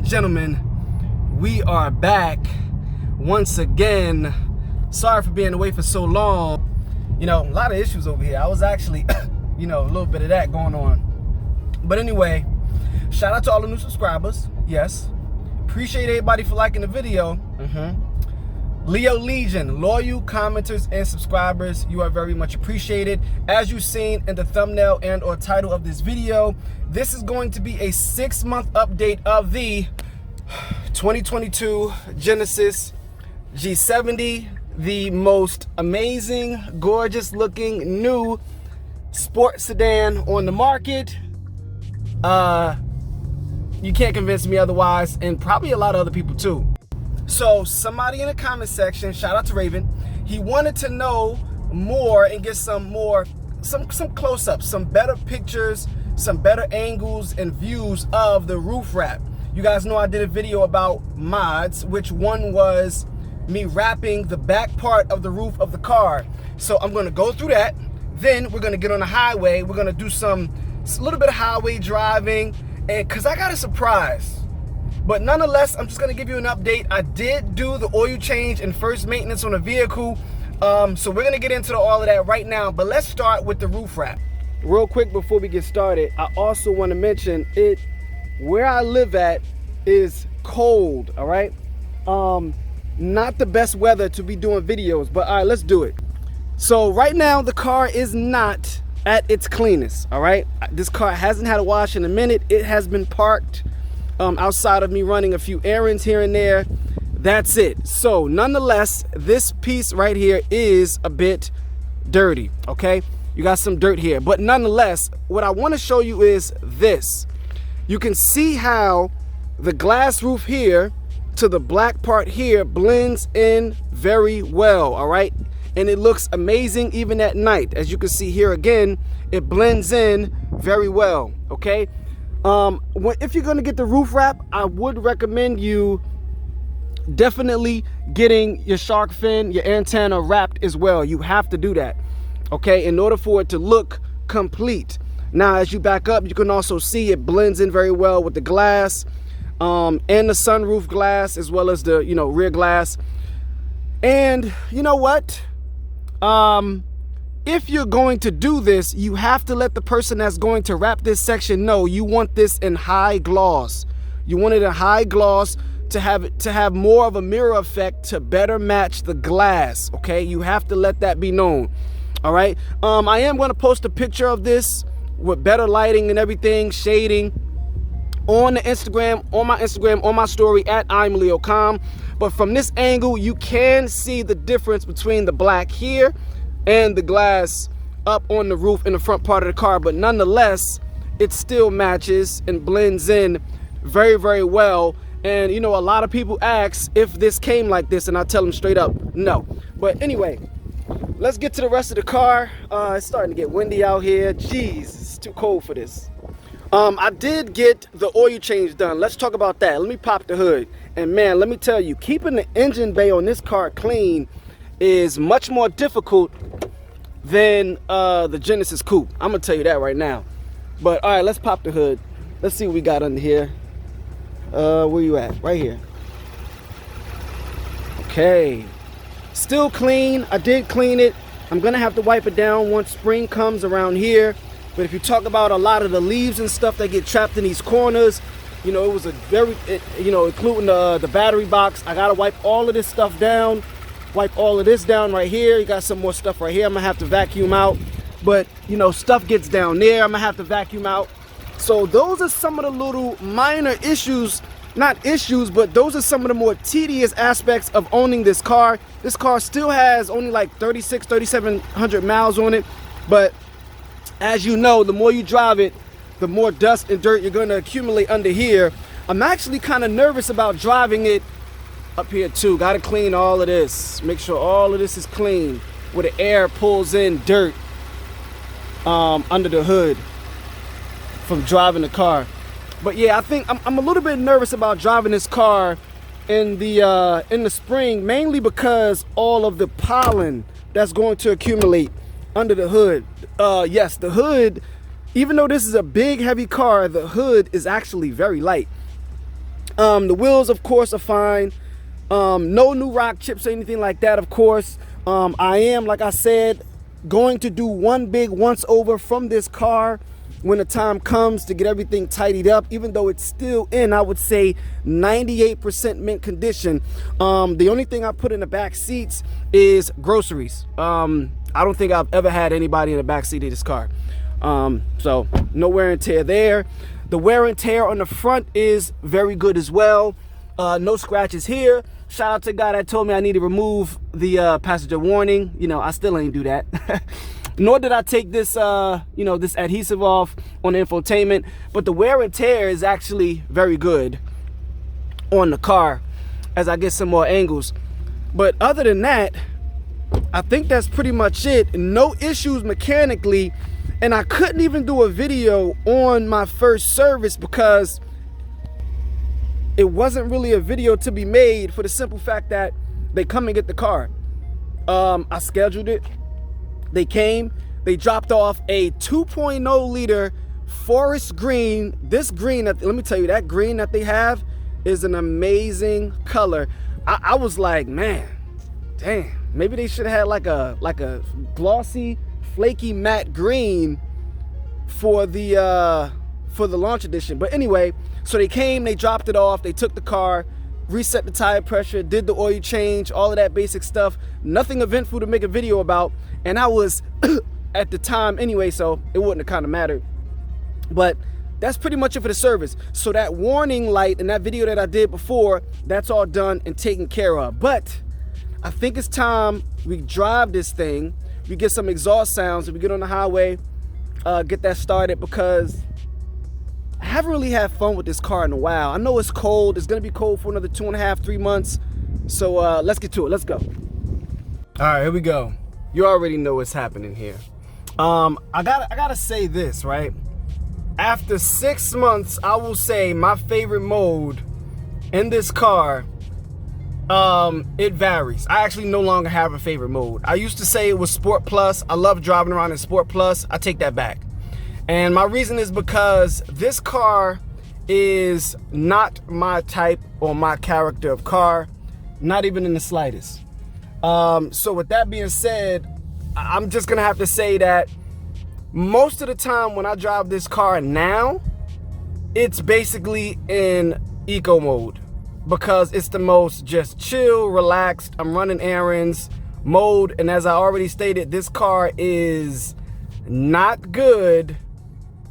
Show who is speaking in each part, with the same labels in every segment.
Speaker 1: gentlemen, we are back once again. Sorry for being away for so long. You know, a lot of issues over here. I was actually, a little bit of that going on. But anyway, shout out to all the new subscribers. Yes. Appreciate everybody for liking the video. Leo Legion, loyal commenters and subscribers, you are very much appreciated. As you've seen in the thumbnail and or title of this video, this is going to be a 6-month update of the 2022 Genesis G70, the most amazing, gorgeous looking new sport sedan on the market. You can't convince me otherwise, and probably a lot of other people too. So somebody in the comment section, shout out to Raven, he wanted to know more and get some close-ups, some better pictures, some better angles and views of the roof wrap. You guys know I did a video about mods, which one was me wrapping the back part of the roof of the car. So I'm gonna go through that. Then we're gonna get on the highway. We're gonna do a little bit of highway driving, and cause I got a surprise. But nonetheless, I'm just gonna give you an update. I did do the oil change and first maintenance on the vehicle. So we're gonna get into all of that right now, but let's start with the roof wrap. Real quick before we get started, I also wanna mention where I live at is cold, all right? Not the best weather to be doing videos, but all right, let's do it. So right now, the car is not at its cleanest, all right? This car hasn't had a wash in a minute. It has been parked outside of me running a few errands here and there. That's it. So nonetheless, this piece right here is a bit dirty, okay? You got some dirt here, but nonetheless, what I want to show you is this. You can see how the glass roof here to the black part here blends in very well, all right? And it looks amazing even at night. As you can see here again, it blends in very well, okay? If you're gonna get the roof wrap, I would recommend you definitely getting your shark fin, your antenna wrapped as well. You have to do that, okay, in order for it to look complete. Now, as you back up, you can also see it blends in very well with the glass and the sunroof glass, as well as the rear glass. And you know what? If you're going to do this, you have to let the person that's going to wrap this section know you want this in high gloss. You want it in high gloss to have more of a mirror effect to better match the glass, okay? You have to let that be known, all right? I am going to post a picture of this with better lighting and everything, shading, on the Instagram, on my story at I'm Leo Com. But from this angle, you can see the difference between the black here and the glass up on the roof in the front part of the car. But nonetheless, it still matches and blends in very, very well. And a lot of people ask if this came like this, and I tell them straight up, no. But anyway, let's get to the rest of the car. It's starting to get windy out here. Jeez, it's too cold for this. I did get the oil change done. Let's talk about that. Let me pop the hood. And man, let me tell you, keeping the engine bay on this car clean is much more difficult than the Genesis Coupe. I'm gonna tell you that right now. But all right, let's pop the hood. Let's see what we got under here. Where you at? Right here. Okay. Still clean. I did clean it. I'm gonna have to wipe it down once spring comes around here. But if you talk about a lot of the leaves and stuff that get trapped in these corners, it was a including the battery box. I gotta wipe all of this stuff down. Wipe all of this down right here. You got some more stuff right here. I'm gonna have to vacuum out. But stuff gets down there. I'm gonna have to vacuum out. So those are some of the little minor issues, not issues, but those are some of the more tedious aspects of owning this car. This car still has only like 3,700 miles on it, but as you know, the more you drive it, the more dust and dirt you're going to accumulate under here. I'm actually kind of nervous about driving it up here too. Got to clean all of this. Make sure all of this is clean where the air pulls in dirt under the hood from driving the car. But yeah, I think I'm a little bit nervous about driving this car in the spring, mainly because all of the pollen that's going to accumulate under the hood. Yes, the hood, even though this is a big heavy car, the hood is actually very light. The wheels, of course, are fine. No new rock chips or anything like that, of course. I am, like I said, going to do one big once over from this car when the time comes to get everything tidied up, even though it's still in, I would say, 98% mint condition. The only thing I put in the back seats is groceries. I don't think I've ever had anybody in the back seat of this car. So no wear and tear there. The wear and tear on the front is very good as well. No scratches here. Shout out to the guy that told me I need to remove the passenger warning. You know, I still ain't do that. Nor did I take this, this adhesive off on the infotainment. But the wear and tear is actually very good on the car as I get some more angles. But other than that, I think that's pretty much it. No issues mechanically. And I couldn't even do a video on my first service because it wasn't really a video to be made for the simple fact that they come and get the car. I scheduled it. They came, they dropped off a 2.0 liter forest green. This green, let me tell you, that green that they have is an amazing color. I was like, man, damn, maybe they should have had like a glossy, flaky matte green for the launch edition. But anyway, so they came, they dropped it off, they took the car, reset the tire pressure, did the oil change, all of that basic stuff. Nothing eventful to make a video about. And I was at the time anyway, so it wouldn't have kind of mattered. But that's pretty much it for the service. So that warning light and that video that I did before, that's all done and taken care of. But I think it's time we drive this thing, we get some exhaust sounds, and we get on the highway, get that started, because I haven't really had fun with this car in a while. I know it's cold. It's going to be cold for another 2.5, 3 months. So let's get to it. Let's go. All right, here we go. You already know what's happening here. I gotta say this, right? After 6 months, I will say my favorite mode in this car, it varies. I actually no longer have a favorite mode. I used to say it was Sport Plus. I love driving around in Sport Plus. I take that back. And my reason is because this car is not my type or my character of car, not even in the slightest. So with that being said, I'm just gonna have to say that most of the time when I drive this car now, it's basically in eco mode because it's the most just chill, relaxed, I'm running errands mode. And as I already stated, this car is not good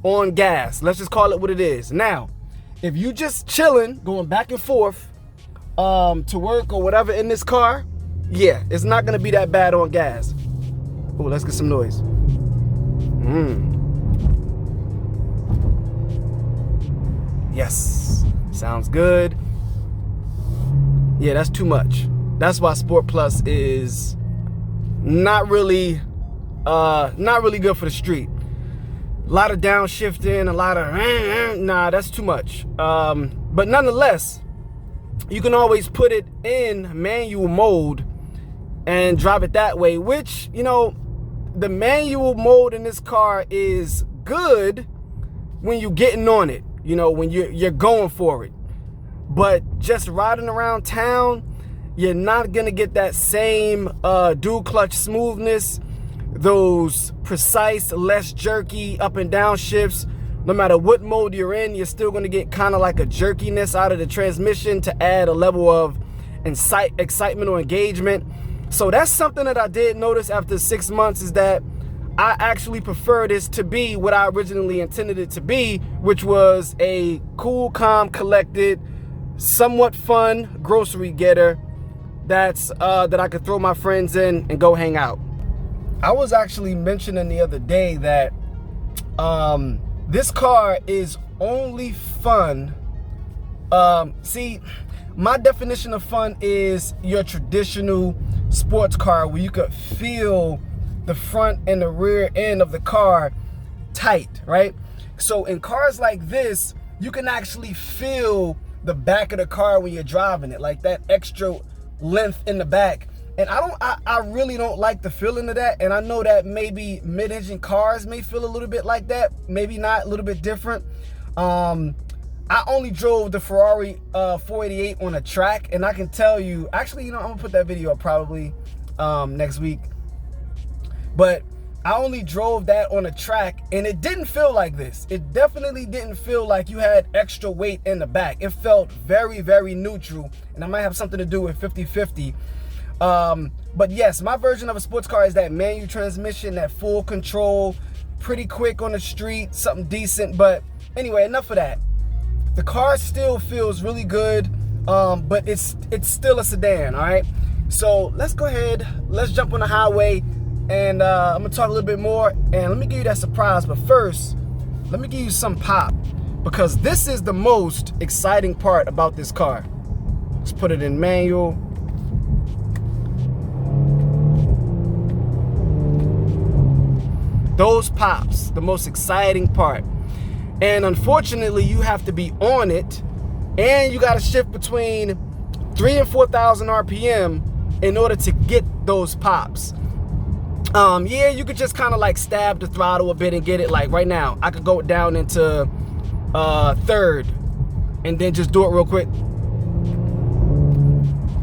Speaker 1: on gas. Let's just call it what it is. Now, if you just chilling, going back and forth to work or whatever in this car, yeah, it's not gonna be that bad on gas. Oh, let's get some noise. Yes, sounds good. Yeah, that's too much. That's why Sport Plus is not really good for the street. A lot of downshifting, a lot of nah, that's too much. But nonetheless, you can always put it in manual mode and drive it that way, which, you know, the manual mode in this car is good when you're getting on it, you know, when you're going for it. But just riding around town, you're not gonna get that same dual clutch smoothness, those precise, less jerky up and down shifts. No matter what mode you're in, you're still gonna get kind of like a jerkiness out of the transmission to add a level of excitement or engagement. So that's something that I did notice after 6 months, is that I actually prefer this to be what I originally intended it to be, which was a cool, calm, collected, somewhat fun grocery getter that I could throw my friends in and go hang out. I was actually mentioning the other day that this car is only fun. See, my definition of fun is your traditional sports car where you could feel the front and the rear end of the car tight, right? So in cars like this, you can actually feel the back of the car when you're driving it, like that extra length in the back. And I really don't like the feeling of that. And I know that maybe mid-engine cars may feel a little bit like that, maybe not, a little bit different. I only drove the Ferrari 488 on a track, and I can tell you, actually, I'm gonna put that video up probably next week. But I only drove that on a track, and it didn't feel like this. It definitely didn't feel like you had extra weight in the back. It felt very, very neutral, and I might have something to do with 50-50. But yes, my version of a sports car is that manual transmission, that full control, pretty quick on the street, something decent. But anyway, enough of that. The car still feels really good, but it's still a sedan, all right? So let's go ahead, let's jump on the highway, and I'm gonna talk a little bit more, and let me give you that surprise. But first, let me give you some pop, because this is the most exciting part about this car. Let's put it in manual. Those pops, the most exciting part. And unfortunately, you have to be on it, and you got to shift between 3,000 and 4,000 RPM in order to get those pops. Yeah, you could just kind of like stab the throttle a bit and get it. Like right now, I could go down into third and then just do it real quick.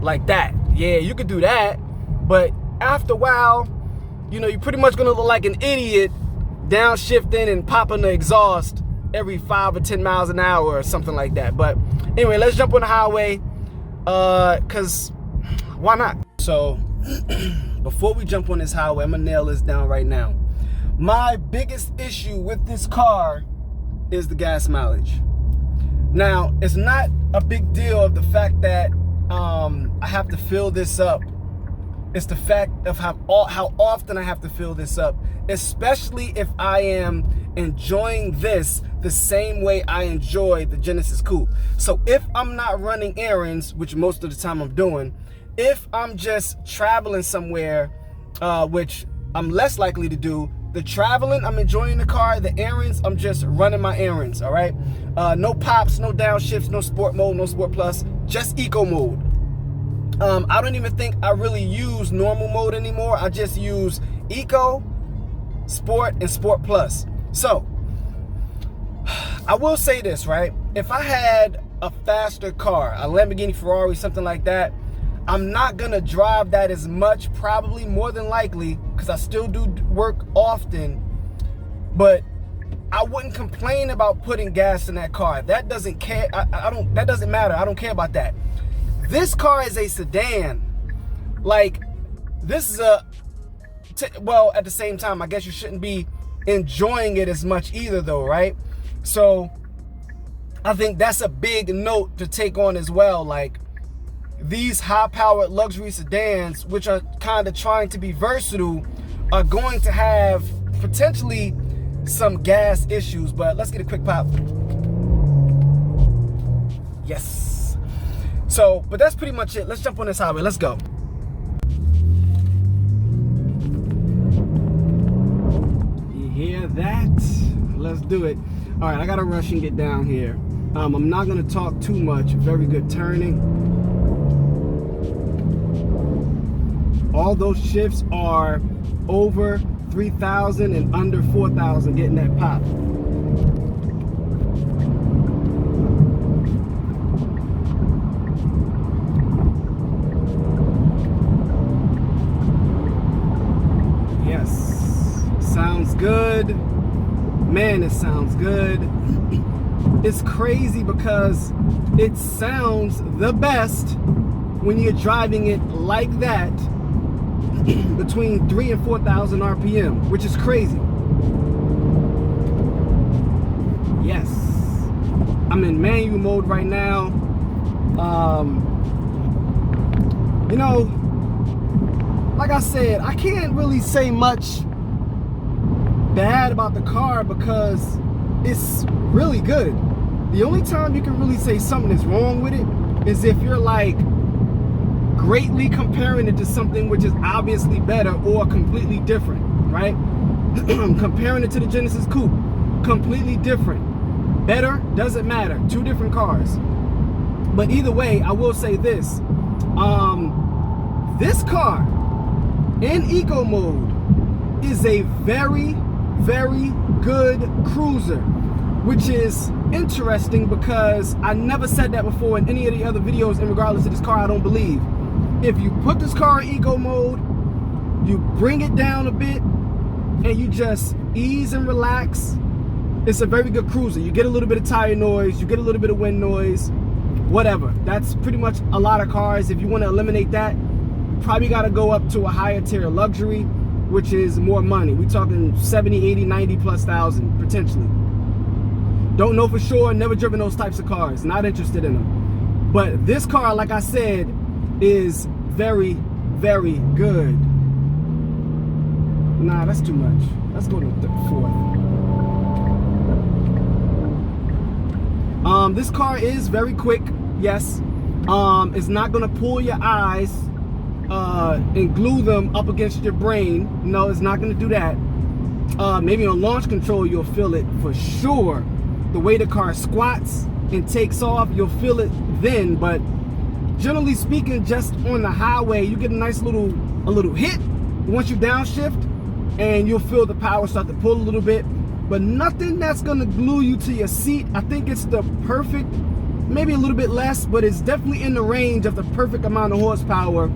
Speaker 1: Like that. Yeah, you could do that. But after a while, you're pretty much going to look like an idiot downshifting and popping the exhaust every 5 or 10 miles an hour or something like that. But anyway, let's jump on the highway, because why not? So before we jump on this highway, I'm gonna nail this down right now. My biggest issue with this car is the gas mileage. Now, it's not a big deal of the fact that I have to fill this up. It's the fact of how often I have to fill this up, especially if I am enjoying this the same way I enjoy the Genesis Coupe. So if I'm not running errands, which most of the time I'm doing, if I'm just traveling somewhere, which I'm less likely to do, the traveling, I'm enjoying the car. The errands, I'm just running my errands, all right? No pops, no downshifts, no sport mode, no sport plus, just eco mode. I don't even think I really use normal mode anymore. I just use eco, sport, and sport plus. So I will say this, right? If I had a faster car, a Lamborghini, Ferrari, something like that, I'm not gonna drive that as much, probably, more than likely, because I still do work often. But I wouldn't complain about putting gas in that car. That doesn't care. That doesn't matter. I don't care about that. This car is a sedan. Like, this is well, at the same time, I guess you shouldn't be enjoying it as much either, though, right? So I think that's a big note to take on as well. Like, these high-powered luxury sedans, which are kind of trying to be versatile, are going to have potentially some gas issues. But let's get a quick pop. Yes. So, but that's pretty much it. Let's jump on this highway. Let's go. You hear that? Let's do it. All right, I gotta rush and get down here. I'm not gonna talk too much. Very good turning. All those shifts are over 3,000 and under 4,000, getting that pop. Yes, sounds good. Man, it sounds good. It's crazy because it sounds the best when you're driving it like that, between 3,000 and 4,000 RPM, which is crazy. Yes, I'm in manual mode right now. Like I said, I can't really say much bad about the car because it's really good. The only time you can really say something is wrong with it is if you're like greatly comparing it to something which is obviously better or completely different, right? Comparing it to the Genesis Coupe, completely different. Better, doesn't matter, two different cars. But either way, I will say this. This car in eco mode is a very, very good cruiser, which is interesting because I never said that before in any of the other videos, and regardless of this car, I don't believe. If you put this car in eco mode, you bring it down a bit, and you just ease and relax, it's a very good cruiser. You get a little bit of tire noise, you get a little bit of wind noise, whatever. That's pretty much a lot of cars. If you want to eliminate that, you probably got to go up to a higher tier luxury, which is more money. We're talking 70, 80, 90 plus thousand, potentially. Don't know for sure, never driven those types of cars, not interested in them. But this car, like I said, is very, very good. Nah, that's too much. Let's go to the fourth. This car is very quick, yes. It's not gonna pull your eyes and glue them up against your brain. No, it's not gonna do that. Maybe on launch control, you'll feel it for sure. The way the car squats and takes off, you'll feel it then, but generally speaking, just on the highway, you get a nice little hit once you downshift, and you'll feel the power start to pull a little bit, but nothing that's gonna glue you to your seat. I think it's the perfect, maybe a little bit less, but it's definitely in the range of the perfect amount of horsepower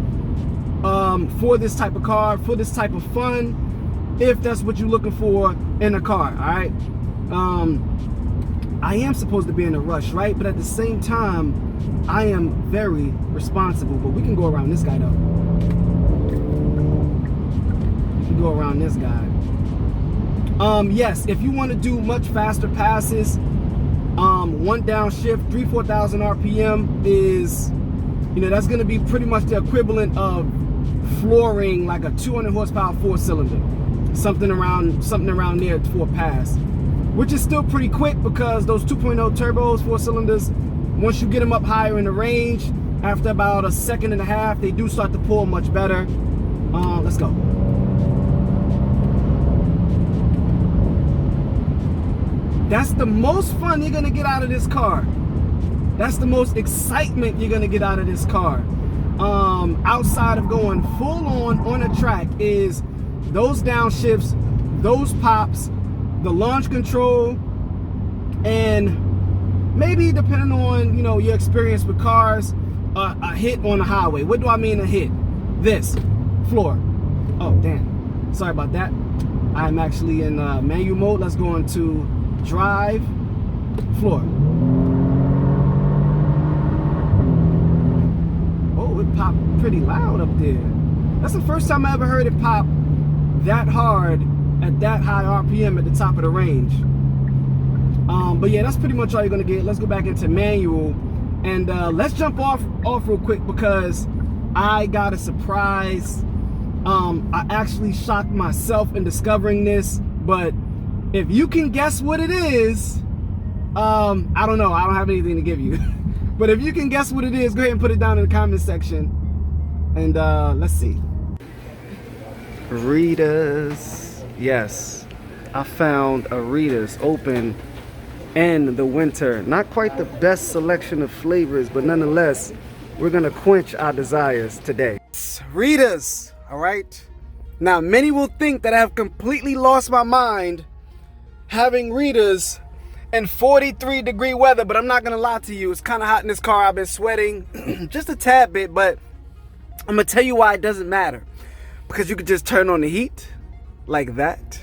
Speaker 1: for this type of car, for this type of fun, if that's what you're looking for in a car, all right? I am supposed to be in a rush, right? But at the same time, I am very responsible. But we can go around this guy, though. We can go around this guy. Yes, if you want to do much faster passes, one downshift, 3,000-4,000 RPM is, that's going to be pretty much the equivalent of flooring like a 200 horsepower 4-cylinder. Something around there for a pass. Which is still pretty quick because those 2.0 turbos, 4-cylinders, once you get them up higher in the range, after about a second and a half, they do start to pull much better. Let's go. That's the most fun you're gonna get out of this car. That's the most excitement you're gonna get out of this car. Outside of going full on a track is those downshifts, those pops, the launch control, and maybe depending on your experience with cars, a hit on the highway. What do I mean a hit? This floor. Oh damn, sorry about that. I'm actually in manual mode. Let's go into drive, floor. Oh, it popped pretty loud up there. That's the first time I ever heard it pop that hard at that high RPM at the top of the range. But yeah, that's pretty much all you're gonna get. Let's go back into manual, and let's jump off real quick because I got a surprise. I actually shocked myself in discovering this, but if you can guess what it is, I don't know, I don't have anything to give you. But if you can guess what it is, go ahead and put it down in the comment section, and let's see. Rita's. Yes, I found a Rita's open in the winter. Not quite the best selection of flavors, but nonetheless, we're gonna quench our desires today. Rita's, all right? Now, many will think that I have completely lost my mind having Rita's in 43-degree weather, but I'm not gonna lie to you. It's kind of hot in this car. I've been sweating just a tad bit, but I'm gonna tell you why it doesn't matter. Because you could just turn on the heat like that.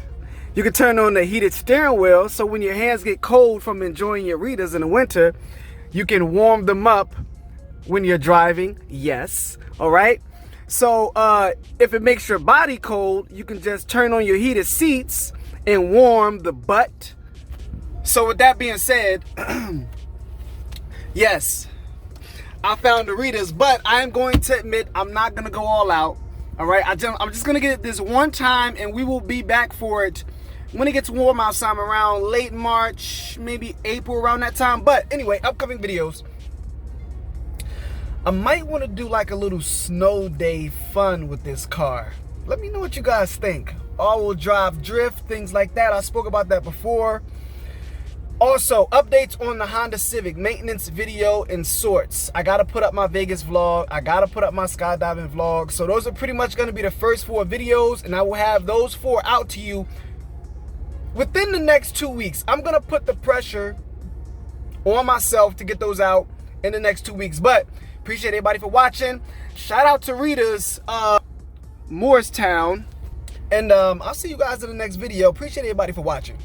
Speaker 1: You can turn on the heated steering wheel, so when your hands get cold from enjoying your Rita's in the winter, you can warm them up when you're driving. Yes, all right? So if it makes your body cold, you can just turn on your heated seats and warm the butt. So with that being said, yes, I found the Rita's, but I am going to admit I'm not going to go all out. All right, I'm just going to get it this one time, and we will be back for it when it gets warm outside, around late March, maybe April, around that time. But anyway, upcoming videos. I might want to do like a little snow day fun with this car. Let me know what you guys think. All-wheel drive drift, things like that. I spoke about that before. Also, updates on the Honda Civic, maintenance video and sorts. I got to put up my Vegas vlog. I got to put up my skydiving vlog. So those are pretty much going to be the first 4 videos, and I will have those 4 out to you within the next 2 weeks. I'm going to put the pressure on myself to get those out in the next 2 weeks. But appreciate everybody for watching. Shout out to Rita's Morristown. And I'll see you guys in the next video. Appreciate everybody for watching.